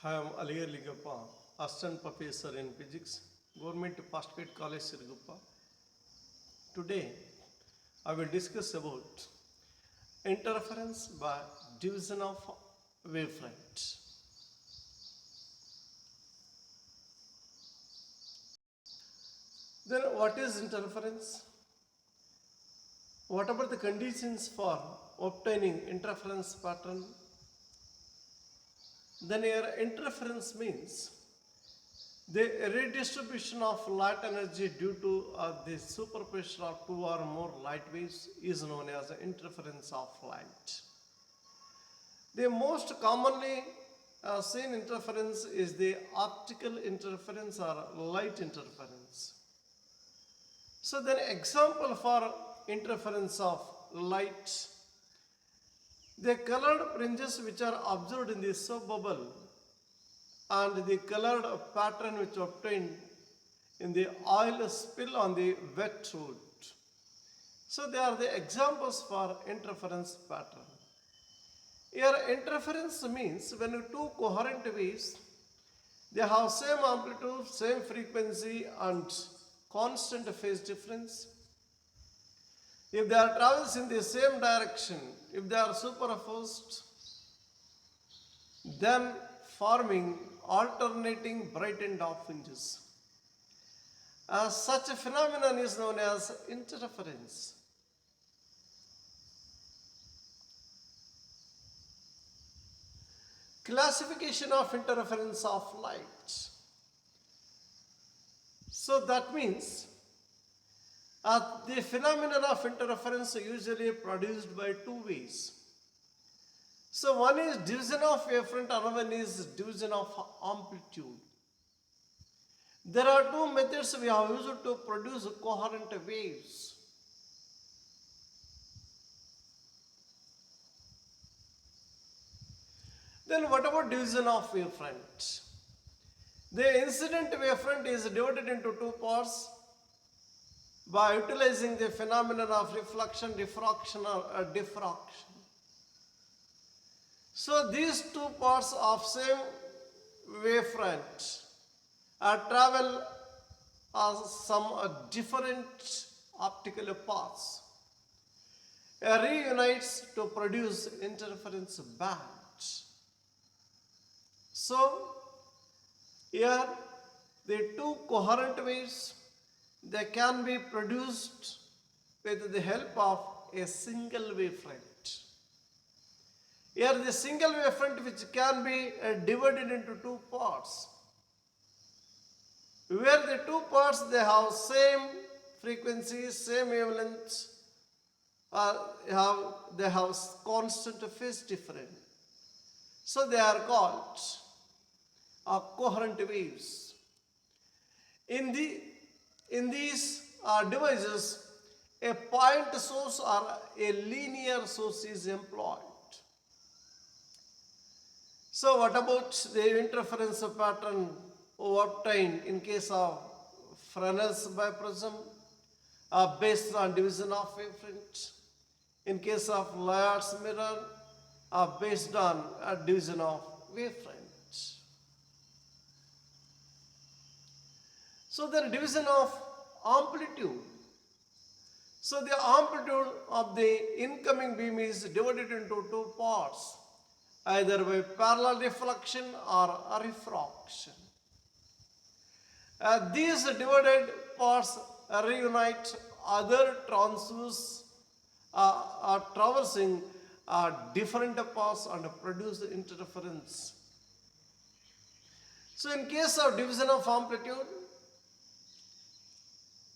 Hi, I'm Aligar Ligappa, Assistant Professor in Physics, Government Postgrad College, Sirguppa. Today, I will discuss about interference by division of wavefront. Then, what is interference? What about the conditions for obtaining interference pattern? Then, here interference means the redistribution of light energy due to the superposition of two or more light waves is known as interference of light. The most commonly seen interference is the optical interference or light interference. So then example for interference of light, the colored fringes which are observed in the soap bubble and the colored pattern which obtained in the oil spill on the wet wood. So they are the examples for interference pattern. Here interference means when two coherent waves, they have same amplitude, same frequency and constant phase difference. If they are traveling in the same direction, if they are superposed, then forming alternating bright and dark fringes. Such a phenomenon is known as interference. Classification of interference of light. So that means the phenomenon of interference is usually produced by two ways. So one is division of wavefront, another one is division of amplitude. There are two methods we have used to produce coherent waves. Then what about division of wavefront? The incident wavefront is divided into two parts by utilizing the phenomenon of reflection, diffraction or diffraction. So these two parts of same wavefront travel some different optical paths. Reunites to produce interference band. So here the two coherent waves, they can be produced with the help of a single wavefront. Here the single wavefront which can be divided into two parts, where the two parts they have same frequency, same wavelength, they have constant phase difference. So they are called coherent waves. In these devices, a point source or a linear source is employed. So what about the interference pattern obtained in case of Fresnel's biprism based on division of wavefront? In case of Layard's mirror based on division of wavefront. So the division of amplitude. So the amplitude of the incoming beam is divided into two parts, either by parallel reflection or refraction. These divided parts reunite other transverse traversing different paths and produce interference. So in case of division of amplitude,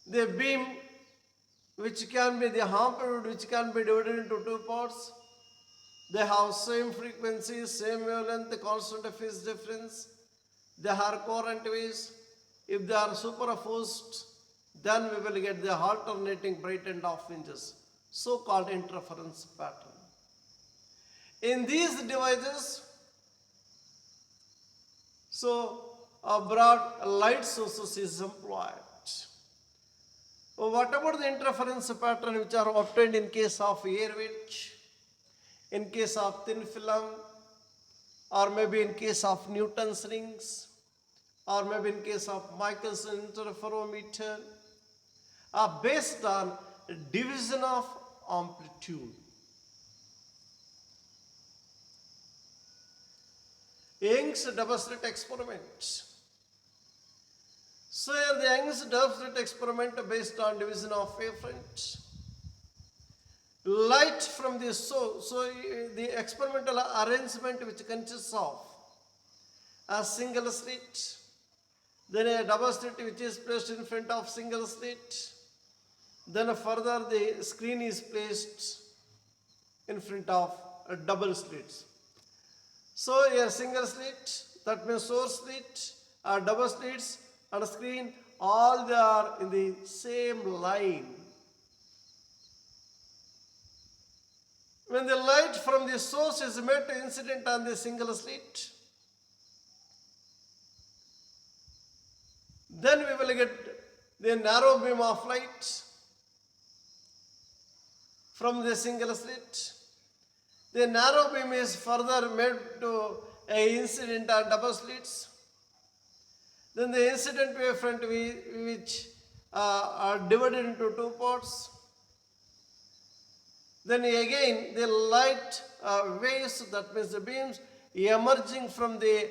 the beam which can be the amplitude which can be divided into two parts, they have same frequency, same wavelength, constant phase difference, they are coherent waves. If they are superposed, then we will get the alternating bright and dark fringes, so called interference pattern. In these devices, so a broad light sources is employed. What about the interference pattern which are obtained in case of air wedge, in case of thin film, or maybe in case of Newton's rings, or maybe in case of Michelson interferometer, are based on division of amplitude. Young's double slit experiment. So here the Young's double slit experiment based on division of wavefront. Light from the source, so the experimental arrangement which consists of a single slit, then a double slit which is placed in front of single slit, then further the screen is placed in front of a double slits. So a single slit, that means source slit, a double slits and a screen, all they are in the same line. When the light from the source is made to incident on the single slit, then we will get the narrow beam of light from the single slit. The narrow beam is further made to a incident on double slits. Then the incident wavefront which are divided into two parts. Then again the light waves, that means the beams emerging from the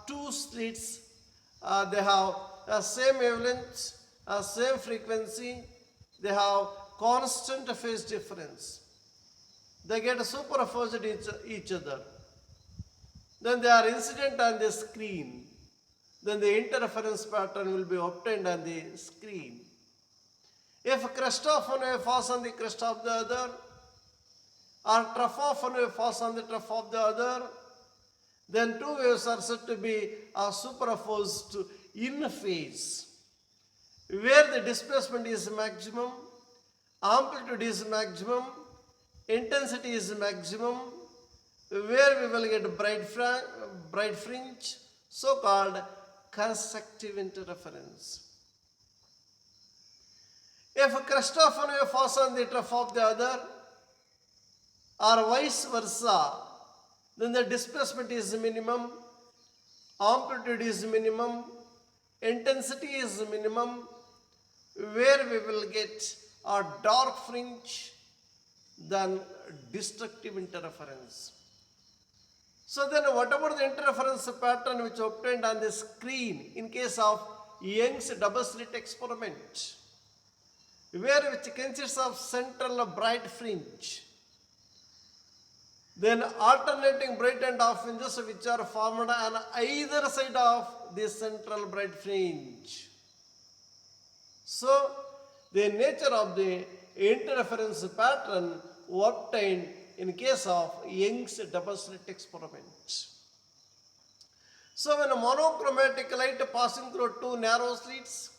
two slits, they have same wavelength, same frequency, they have constant phase difference. They get superposed each other. Then they are incident on the screen. Then the interference pattern will be obtained on the screen. If crest of one wave falls on the crest of the other, or trough of one wave falls on the trough of the other, then two waves are said to be superposed in phase, where the displacement is maximum, amplitude is maximum, intensity is maximum, where we will get bright fringe, so-called consecutive interference. If a crest of one wave falls on the trough of the other, or vice versa, then the displacement is minimum, amplitude is minimum, intensity is minimum, where we will get a dark fringe than destructive interference. So then what about the interference pattern which obtained on the screen in case of Young's double slit experiment, where which consists of central bright fringe, then alternating bright and dark fringes which are formed on either side of the central bright fringe. So the nature of the interference pattern obtained in case of Young's double slit experiment. So when a monochromatic light passing through two narrow slits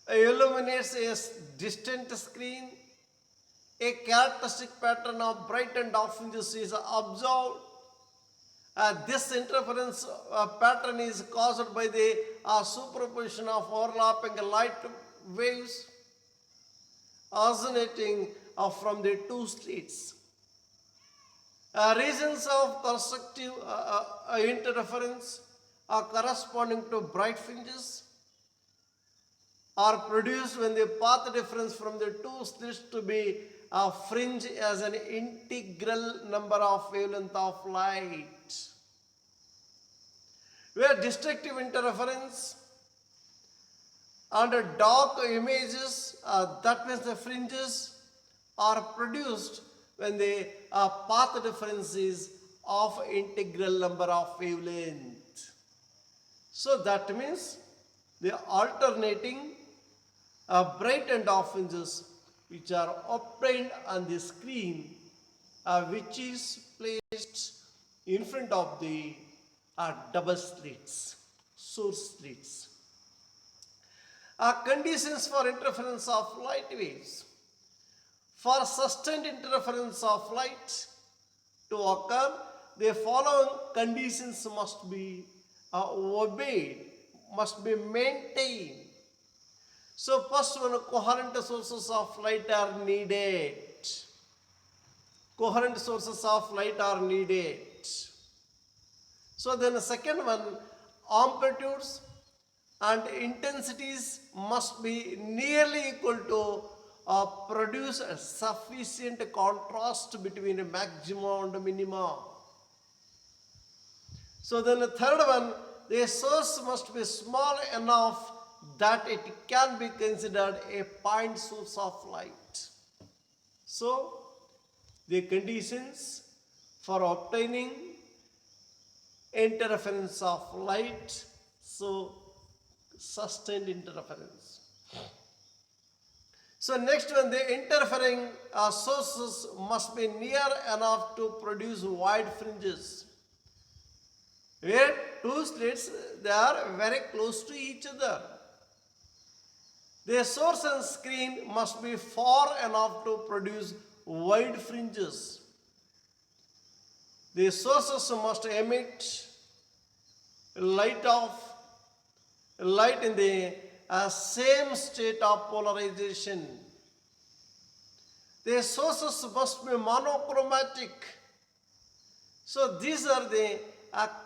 illuminates a distant screen, a characteristic pattern of bright and dark fringes is observed. This interference pattern is caused by the superposition of overlapping light waves originating from the two slits. Regions of constructive interference are corresponding to bright fringes are produced when the path difference from the two slits to be a fringe as an integral number of wavelength of light. Where destructive interference and dark images, that means the fringes, are produced when the path difference is of integral number of wavelength. So that means the alternating bright and dark fringes which are obtained on the screen, which is placed in front of the double slits, source slits. Conditions for interference of light waves. For sustained interference of light to occur, the following conditions must be obeyed, must be maintained. So first one, coherent sources of light are needed. Coherent sources of light are needed. So then the second one, amplitudes and intensities must be nearly equal to produce a sufficient contrast between a maximum and minima. So then the third one, the source must be small enough that it can be considered a point source of light. So the conditions for obtaining interference of light, so sustained interference. So next one, the interfering sources must be near enough to produce wide fringes. Where two slits, they are very close to each other. The source and screen must be far enough to produce wide fringes. The sources must emit light in the same state of polarization. The sources must be monochromatic. So these are the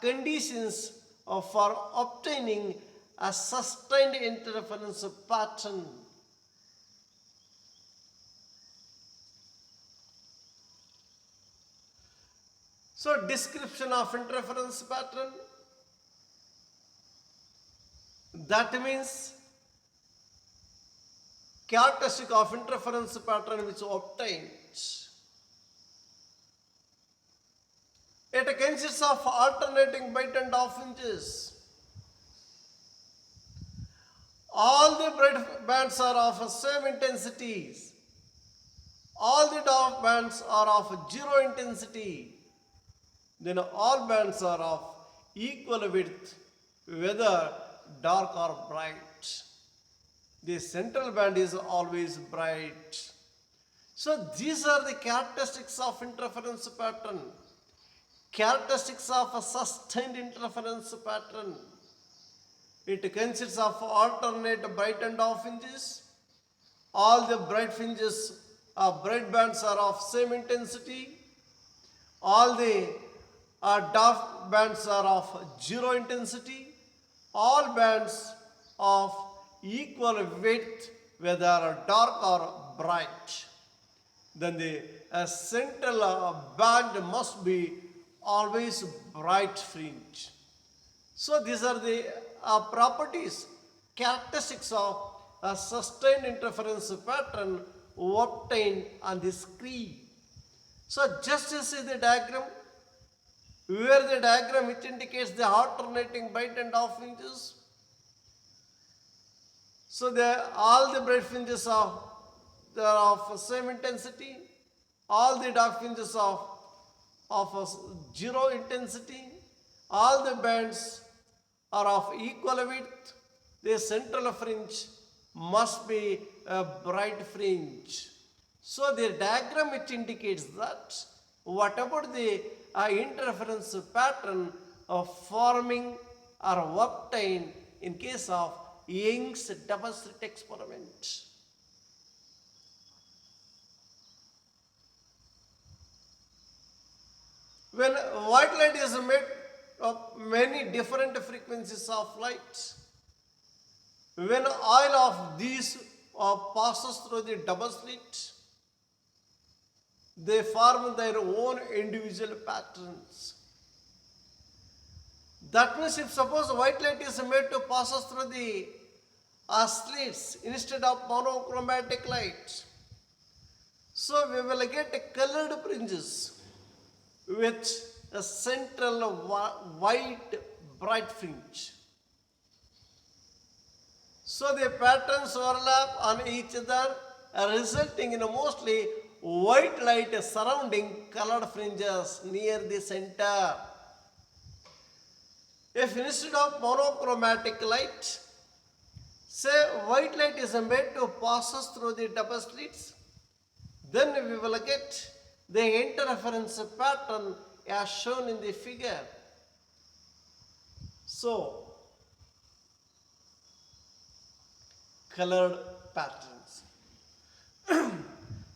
conditions for obtaining a sustained interference pattern. So description of interference pattern, that means characteristic of interference pattern which obtained. It consists of alternating bright and dark fringes. All the bright bands are of same intensities. All the dark bands are of zero intensity. Then all bands are of equal width, whether dark or bright. The central band is always bright. So these are the characteristics of interference pattern. Characteristics of a sustained interference pattern. It consists of alternate bright and dark fringes. All the bright fringes, bright bands are of same intensity. All the dark bands are of zero intensity. All bands of equal width, whether dark or bright. Then the central band must be always bright fringe. So these are the properties, characteristics of a sustained interference pattern obtained on the screen. So just as see the diagram, where the diagram which indicates the alternating bright and dark fringes. So all the bright fringes are of same intensity, all the dark fringes are of zero intensity, all the bands are of equal width. The central fringe must be a bright fringe. So the diagram which indicates that what about the interference pattern of forming or obtained in case of Young's double slit experiment. When white light is made of many different frequencies of light, when all of these passes through the double slit, they form their own individual patterns. That means if suppose white light is made to pass through the slits instead of monochromatic light, so we will get colored fringes with a central white bright fringe. So the patterns overlap on each other, resulting in a mostly white light surrounding colored fringes near the center. If instead of monochromatic light, say white light is made to pass through the double slits, then we will get the interference pattern as shown in the figure. So, colored patterns.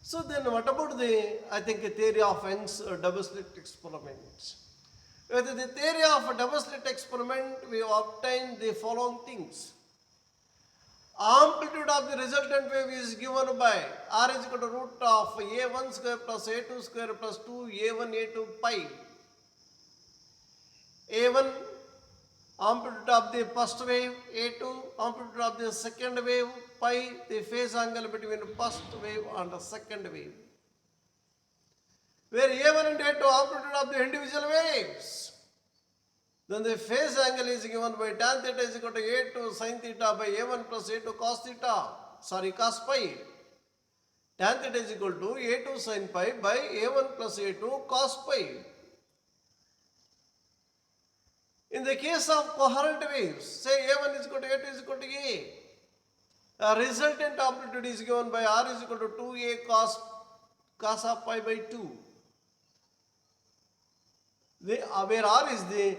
So then what about the, I think, theory of Young's double slit experiment? With the theory of double slit experiment, we obtained the following things. Amplitude of the resultant wave is given by r is equal to root of a1 square plus a2 square plus 2 a1 a2 pi. a1 amplitude of the first wave, a2 amplitude of the second wave, pi the phase angle between first wave and the second wave. Where a1 and a2 amplitude of the individual waves, then the phase angle is given by tan theta is equal to a2 sin theta by a1 plus a2 cos theta, cos pi. Tan theta is equal to a2 sin pi by a1 plus a2 cos pi. In the case of coherent waves, say a1 is equal to a2 is equal to a resultant amplitude is given by r is equal to 2a cos of pi by 2. Where r is the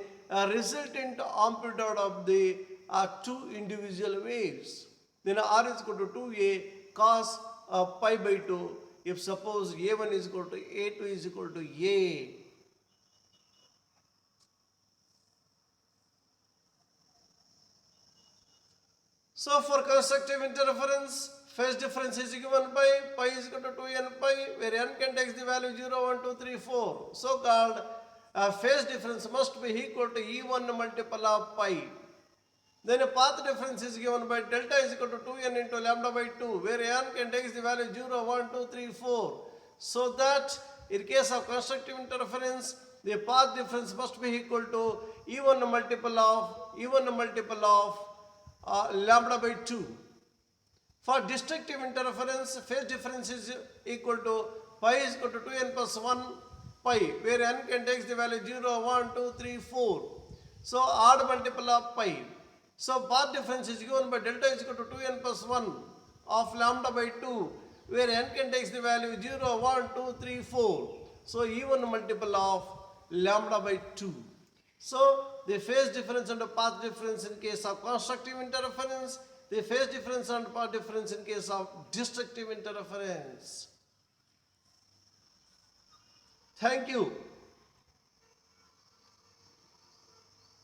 resultant amplitude of the two individual waves. Then r is equal to 2a cos pi by 2 if suppose a1 is equal to a2 is equal to a. So for constructive interference, phase difference is given by pi is equal to 2n pi, where n can take the value 0, 1, 2, 3, 4. So called phase difference must be equal to E1 multiple of pi. Then a path difference is given by delta is equal to 2n into lambda by 2, where n can take the value 0, 1, 2, 3, 4. So that in case of constructive interference, the path difference must be equal to E1 multiple of lambda by 2. For destructive interference, phase difference is equal to pi is equal to 2n plus 1 pi, where n can take the value 0, 1, 2, 3, 4. So odd multiple of pi. So path difference is given by delta is equal to 2n plus 1 of lambda by 2, where n can take the value 0, 1, 2, 3, 4. So E1 multiple of lambda by 2. So the phase difference and the path difference in case of constructive interference, the phase difference and path difference in case of destructive interference. Thank you.